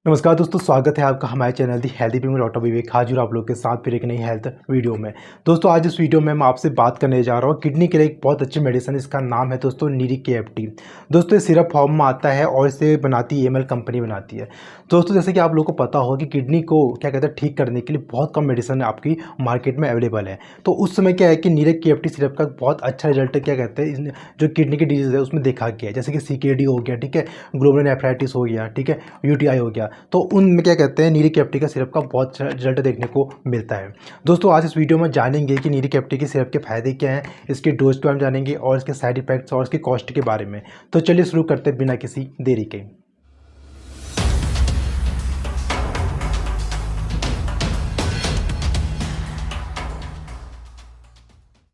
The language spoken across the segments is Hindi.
नमस्कार दोस्तों, स्वागत है आपका हमारे चैनल दी हेल्दी भी में डॉक्टर विवेक हाजिर आप लोग के साथ फिर एक नई हेल्थ वीडियो में। दोस्तों आज इस वीडियो में मैं आपसे बात करने जा रहा हूँ किडनी के लिए एक बहुत अच्छी मेडिसिन। इसका नाम है दोस्तों नीरिक KFT। दोस्तों ये सिरप फॉर्म में आता है और इसे बनाती EML कंपनी बनाती है। दोस्तों जैसे कि आप लोगों को पता होगा कि किडनी को क्या कहते हैं ठीक करने के लिए बहुत कम मेडिसिन आपकी मार्केट में अवेलेबल है। तो उस समय क्या है कि नीरिक KFT सिरप का बहुत अच्छा रिजल्ट क्या कहते हैं जो किडनी की डिजीज़ है उसमें देखा गया है, जैसे कि CKD हो गया, ठीक है, ग्लोमेरुलनेफ्राइटिस हो गया, ठीक है, UTI हो गया। तो उनमें क्या कहते हैं नीरिक KFT का सिरप का बहुत अच्छा रिजल्ट देखने को मिलता है। दोस्तों आज इस वीडियो में जानेंगे कि नीरिक KFT के सिरप के फ़ायदे क्या हैं, इसके डोज के बारे में जानेंगे और इसके साइड इफेक्ट्स और इसकी कॉस्ट के बारे में। तो चलिए शुरू करते हैं बिना किसी देरी के।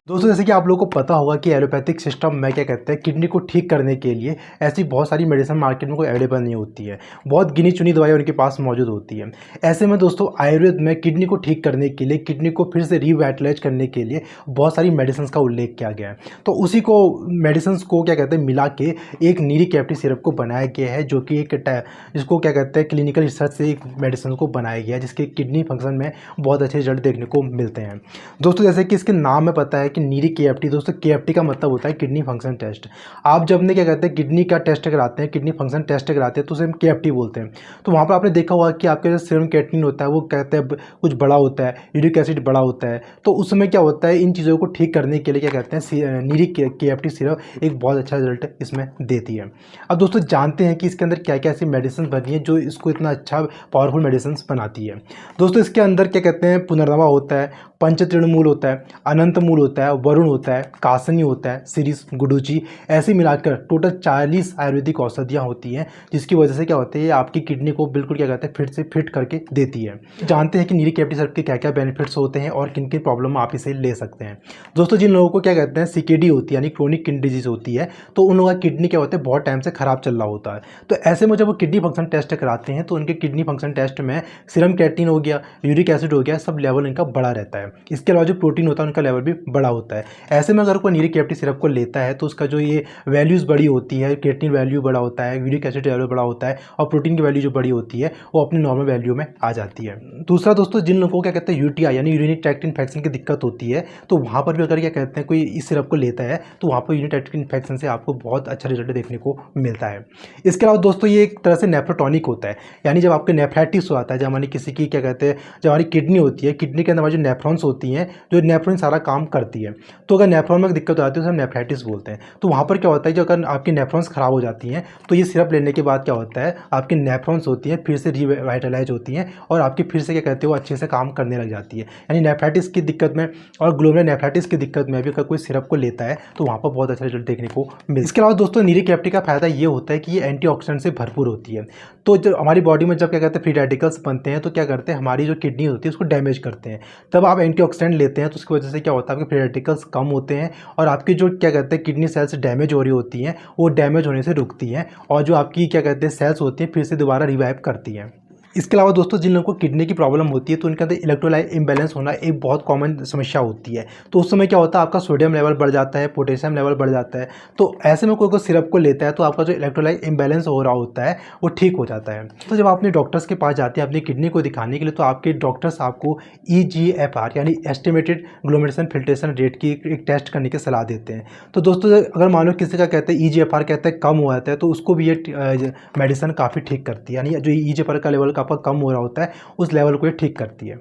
दोस्तों जैसे कि आप लोगों को पता होगा कि एलोपैथिक सिस्टम में क्या कहते हैं किडनी को ठीक करने के लिए ऐसी बहुत सारी मेडिसिन मार्केट में कोई अवेलेबल नहीं होती है। बहुत गिनी चुनी दवाइयाँ उनके पास मौजूद होती है। ऐसे में दोस्तों आयुर्वेद में किडनी को ठीक करने के लिए, किडनी को फिर से रिवाइटलाइज करने के लिए बहुत सारी मेडिसिन का उल्लेख किया गया है। तो उसी को मेडिसिन को क्या कहते हैं मिला के एक नीरिक KFT सिरप को बनाया गया है, जो कि जिसको क्या कहते हैं क्लिनिकल रिसर्च से एक मेडिसिन को बनाया गया है जिसके किडनी फंक्शन में बहुत अच्छे रिजल्ट देखने को मिलते हैं। दोस्तों जैसे कि इसके नाम में पता है कि नीरिक KFT, दोस्तों KFT का मतलब होता है किडनी फंक्शन टेस्ट। आप जब ने क्या कहते हैं किडनी का टेस्ट कराते हैं, किडनी फंक्शन टेस्ट कराते हैं तो उसे हम KFT बोलते हैं। तो वहाँ पर आपने देखा होगा कि आपका जो सीरम क्रिएटिनिन होता है वो कहते हैं कुछ बड़ा होता है, यूरिक एसिड बड़ा होता है। तो उस समय क्या होता है इन चीज़ों को ठीक करने के लिए क्या कहते हैं नीरिक KFT सिरप एक बहुत अच्छा रिजल्ट इसमें देती है। अब दोस्तों जानते हैं कि इसके अंदर क्या क्या ऐसी मेडिसिन बनी है जो इसको इतना अच्छा पावरफुल मेडिसिन बनाती है। दोस्तों इसके अंदर क्या कहते हैं पुनर्नवा होता है, पंचतृणमूल होता है, अनंत मूल होता है, वरुण होता है, कासनी होता है, सिरिस, गुडुचि, ऐसे मिलाकर टोटल 40 आयुर्वेदिक औषधियाँ होती हैं जिसकी वजह से क्या होता है ये आपकी किडनी को बिल्कुल क्या कहते हैं फिर से फिट करके देती है। जानते हैं कि नीरिक KFT सिरप के क्या क्या बेनिफिट्स होते हैं और किन किन प्रॉब्लम आप इसे ले सकते हैं। दोस्तों जिन लोगों को क्या कहते हैं CKD होती है यानी क्रोनिक किडनी डिजीज होती है तो उन लोगों का किडनी क्या होता है बहुत टाइम से खराब चल रहा होता है। तो ऐसे में जब वो किडनी फंक्शन टेस्ट कराते हैं तो उनके किडनी फंक्शन टेस्ट में सीरम क्रिएटिनिन हो गया, यूरिक एसिड हो गया, सब लेवल इनका बढ़ा रहता है। इसके अलावा जो प्रोटीन होता है उनका लेवल भी बड़ा होता है। ऐसे में अगर कोई नीरिक KFT सिरप को लेता है तो उसका जो ये वैल्यूज़ बड़ी होती है, क्रिएटिनिन वैल्यू बड़ा होता है, यूरिक एसिड लेवल बड़ा होता है और प्रोटीन की वैल्यू जो बड़ी होती है वो अपनी नॉर्मल वैल्यू में आ जाती है। दूसरा दोस्तों जिन लोगों को क्या कहते हैं UTI यानी यूरिनरी ट्रैक्ट इन्फेक्शन की दिक्कत होती है तो वहाँ पर भी अगर क्या कहते हैं कोई इस सिरप को लेता है तो वहाँ पर यूरिनरी ट्रैक्ट इन्फेक्शन से आपको बहुत अच्छा रिजल्ट देखने को मिलता है। इसके अलावा दोस्तों ये एक तरह से नेफ्रोटॉनिक होता है, यानी जब आपके नेफ्राइटिस हो आता है, जब हमारी किसी की क्या कहते हैं जब हमारी किडनी होती है, किडनी के अंदर हमारी जो नेफ्रॉन्स होती हैं, जो नेफ्रॉन सारा काम करती है, तो अगर नेफ्रॉन में दिक्कत आती है तो हम नेफ्राइटिस बोलते हैं। तो वहाँ पर क्या होता है जो अगर आपकी नेफ्रॉन्स खराब हो जाती हैं तो ये सिरप लेने के बाद क्या होता है आपकी नेफ्रॉन्स होती हैं फिर से रिवाइटलाइज होती हैं और आपकी फिर से क्या कहते हैं वो अच्छे से काम करने लग जाती है। यानी नेफ्राइटिस की दिक्कत में और ग्लोमेरुलनेफ्राइटिस की दिक्कत में भी अगर कोई सिरप को लेता है तो वहाँ पर बहुत अच्छा रिजल्ट देखने को मिलता है। इसके अलावा दोस्तों नीरिक KFT का फायदा ये होता है कि ये एंटीऑक्सीडेंट से भरपूर होती है। तो जब हमारी बॉडी में जब क्या कहते हैं फ्री रेडिकल्स बनते हैं तो क्या करते हैं हमारी जो किडनी होती है उसको डैमेज करते हैं। तब आप एंटीऑक्सीडेंट लेते हैं तो उसकी वजह से क्या होता है आपके फ्री रेडिकल्स कम होते हैं और आपकी जो क्या कहते हैं किडनी सेल्स डैमेज हो रही होती हैं वो डैमेज होने से रुकती हैं और जो आपकी क्या कहते हैं सेल्स होती हैं फिर से दोबारा रिवाइव करती हैं। इसके अलावा दोस्तों जिन लोगों को किडनी की प्रॉब्लम होती है तो उनके अंदर इलेक्ट्रोलाइट इम्बैलेंस होना एक बहुत कॉमन समस्या होती है। तो उस समय क्या होता है आपका सोडियम लेवल बढ़ जाता है, पोटेशियम लेवल बढ़ जाता है। तो ऐसे में कोई सिरप को लेता है तो आपका जो इलेक्ट्रोलाइट इम्बैलेंस हो रहा होता है वो ठीक हो जाता है। तो जब आप अपने डॉक्टर्स के पास जाते हैं अपनी किडनी को दिखाने के लिए तो आपके डॉक्टर्स आपको EGFR यानी एस्टिमेटेड ग्लोमेरुलर फिल्ट्रेशन रेट की एक टेस्ट करने की सलाह देते हैं। तो दोस्तों अगर मान लो किसी का कहते हैं EGFR कहते हैं कम हो जाता है तो उसको भी ये मेडिसिन काफ़ी ठीक करती है, यानी जो EGFR का लेवल आपका कम हो रहा होता है उस लेवल को ये ठीक करती है।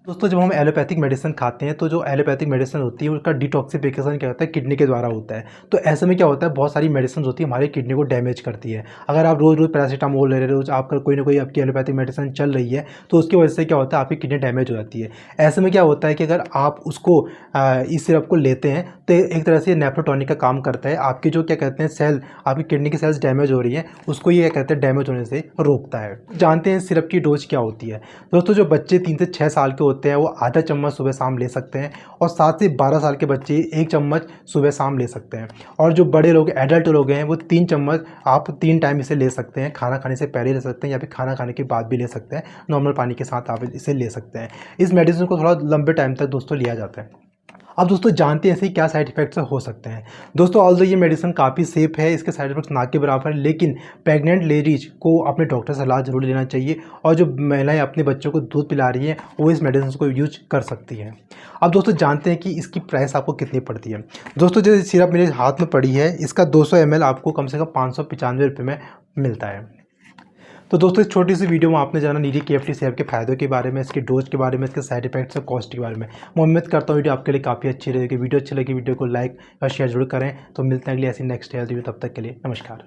दोस्तों जब हम एलोपैथिक मेडिसिन खाते हैं तो जो एलोपैथिक मेडिसिन होती है उसका डिटॉक्सिफिकेशन क्या होता है किडनी के द्वारा होता है। तो ऐसे में क्या होता है बहुत सारी मेडिसिन होती है हमारी किडनी को डैमेज करती है। अगर आप रोज़ रोज़ पैरासीटामोल ले रहे हो, रोज आपका कोई ना कोई आपकी एलोपैथिक मेडिसिन चल रही है तो उसकी वजह से क्या होता है आपकी किडनी डैमेज हो जाती है। ऐसे में क्या होता है कि अगर आप उसको इस सिरप को लेते हैं तो एक तरह से नेफ्रोटॉनिक का काम करता है। आपकी जो क्या कहते हैं सेल आपकी किडनी की सेल्स डैमेज हो रही है उसको ये कहते हैं डैमेज होने से रोकता है। जानते हैं सिरप की डोज क्या होती है। दोस्तों जो बच्चे 3 से 6 साल के होते हैं वो आधा चम्मच सुबह शाम ले सकते हैं और 7 से 12 साल के बच्चे 1 चम्मच सुबह शाम ले सकते हैं और जो बड़े लोग एडल्ट लोग हैं वो 3 चम्मच आप 3 टाइम इसे ले सकते हैं। खाना खाने से पहले ले सकते हैं या फिर खाना खाने के बाद भी ले सकते हैं। नॉर्मल पानी के साथ आप इसे ले सकते हैं। इस मेडिसिन को थोड़ा लंबे टाइम तक दोस्तों लिया जाता है। अब दोस्तों जानते हैं ऐसे क्या साइड इफ़ेक्ट्स हो सकते हैं। दोस्तों ऑल्दो ये मेडिसिन काफ़ी सेफ़ है, इसके साइड इफ़ेक्ट्स ना के बराबर है, लेकिन प्रेग्नेंट लेडीज को अपने डॉक्टर से सलाह ज़रूर लेना चाहिए और जो महिलाएं अपने बच्चों को दूध पिला रही हैं वो इस मेडिसिन को यूज कर सकती हैं। अब दोस्तों जानते हैं कि इसकी प्राइस आपको कितनी पड़ती है। दोस्तों जो सिरप मेरे हाथ में पड़ी है इसका 200 ml आपको कम से कम 595 रुपये में मिलता है। तो दोस्तों इस छोटी सी वीडियो में आपने जाना नीरी KFT सिरप के फायदों के बारे में, इसके डोज के बारे में, इसके साइड इफेक्ट्स और कॉस्ट के बारे में। मैं उम्मीद करता हूँ वीडियो आपके लिए काफ़ी अच्छी रहेगी। वीडियो अच्छी लगी वीडियो को लाइक और शेयर जरूर करें। तो मिलते हैं अगली ऐसी नेक्स्ट हेल्थ वीडियो, तब तक के लिए नमस्कार।